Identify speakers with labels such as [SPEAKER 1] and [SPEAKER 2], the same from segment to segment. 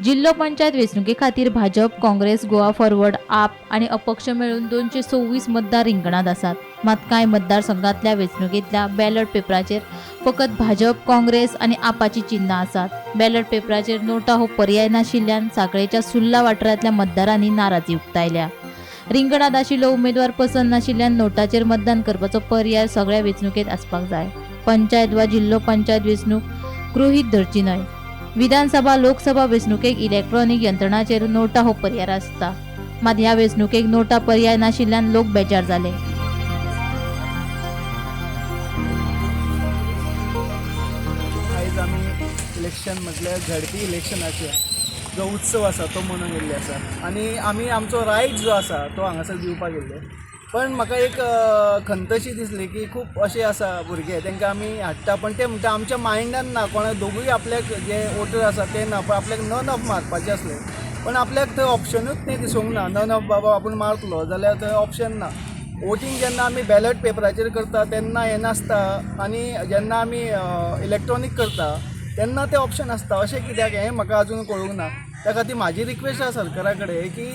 [SPEAKER 1] जिल्हा पंचायत वेंचणुके खातीर भाजप, काँग्रेस, गोवा फॉरवर्ड, आप आणि अपक्ष मेळून 226 मतदार रिंगणात आसात. मात कांय मतदारसंघातल्या वेंचणुकेंतल्या बॅलट पेपराचेर फकत भाजप, काँग्रेस आणि आपाची चिन्हां आसात. बॅलट पेपराचेर नोटा हो पर्याय नाशिल्ल्यान सांखळेच्या सुर्ला वाठारांतल्या मतदारांनी नाराजी उक्तायल्या. रिंगणात आशिल्लो उमेदवार पसंत नाशिल्ल्यान नोटाचेर मतदान करपाचो पर्याय सगळ्या वेंचणुकेंत आसपाक जाय. पंचायत वा जिल्लो पंचायत वेंचणूक गृहीत धरची न्हय. विधानसभा, लोकसभा वेंचणुकेक इलेक्ट्रॉनिक यंत्रणाचेर नोटा हो पर्याय आसता. मात ह्या वेंचणुकेक नोटा पर्याय नाशिल्ल्यान लोक बेजार जाले.
[SPEAKER 2] आयज आमी इलेक्शन म्हटल्यार झडपी इलेक्शनाचे जो उत्सव आसा तो मनोवन गेल्ले आसा आनी आमी आमचो रायट जो आसा तो हांगासर दिवपाक गेल्ले. पण म्हाका एक खंत अशी दिसली की खूब अशे आसा भुरगे तांकां आमी हाडटा पण ते म्हणटा आमच्या मायंडान ना, कोणा दोगूय आपल्याक जे वोटर आसा ते ना, पण आपल्याक नन ऑफ मारपाचें असलें. पण आपल्याक थंय ऑप्शनूच नाही दिसूंक ना. नन ऑफ बाबा आपूण मारतलो जाल्यार थंय ऑप्शन ना. वोटींग जेन्ना आमी बॅलट पेपराचेर करता तेन्ना हें नासता आनी जेन्ना आमी इलेक्ट्रॉनीक करता तेन्ना ते ऑप्शन आसता. अशें कित्याक हें म्हाका अजून कळूंक ना. त्या खातीर म्हाजी रिक्वेस्ट आसा सरकारा कडेन की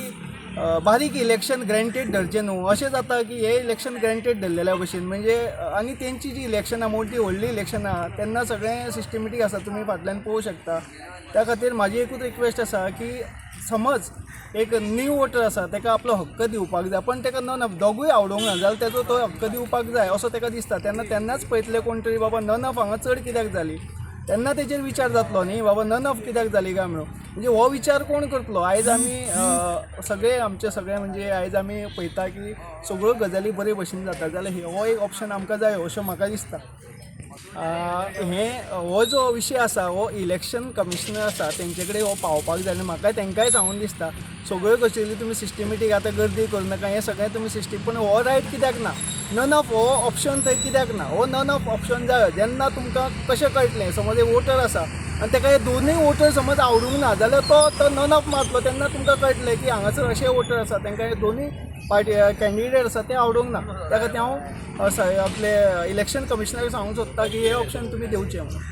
[SPEAKER 2] बारीक इलेक्शन ग्रँटेड धरचें न्हू. अशें जाता की हे इलेक्शन ग्रँटेड धरलेल्या भशेन म्हणजे आनी तेंची जी इलेक्शनां मोठी व्हडली इलेक्शनां तेन्ना सगळें सिस्टमॅटीक आसा, तुमी फाटल्यान पळोवंक शकता. त्या खातीर म्हाजी एकूच रिक्वेस्ट आसा की समज एक न्यू वोटर आसा ताका आपलो हक्क दिवपाक जाय, पण ताका नन ऑफ दोगूय आवडूंक ना जाल्यार तेजो तो हक्क दिवपाक जाय असो ताका दिसता. तेन्नाच पळयतले कोण तरी बाबा नन ऑफ हांगा चड कित्याक जाली, तेन्ना तेजेर विचार जातलो न्ही बाबा नन ऑफ कित्याक जाली काय म्हणून. म्हणजे हो विचार कोण करतलो. आयज आमी सगळे आमचे सगळे म्हणजे आयज आमी पळयता की सगळ्यो गजाली बरे भशेन जाता जाल्यार हो एक ऑप्शन आमकां जाय अशें म्हाका दिसता. हो जो विशय आसा हो इलेक्शन कमिशनर आसा तेंचे कडेन हो पावपाक जाय आनी म्हाका तेंकाय सांगून दिसता सगळ्यो गजाली तुमी सिस्टमॅटीक आतां गर्दी करूं नाका, हें सगळें तुमी सिस्टम. पण हो रायट कित्याक ना. नन ऑफ हो ऑप्शन थंय कित्याक ना. हो नन ऑफ ऑप्शन जाय जेन्ना तुमकां कशें कळटलें. समज एक वोटर आसा आनी ताका हे दोनूय वोटर समज आवडूंक ना जाल्यार तो नन ऑफ मारतलो तेन्ना तुमकां कळटलें की हांगासर अशे वोटर आसा तांकां हे दोनूय पार्टी कॅन्डिडेट आसा ते आवडूंक ना. त्या खातीर हांव आपले इलेक्शन कमिशनराक सांगूंक सोदता की हे ऑप्शन तुमी दिवचें म्हणून.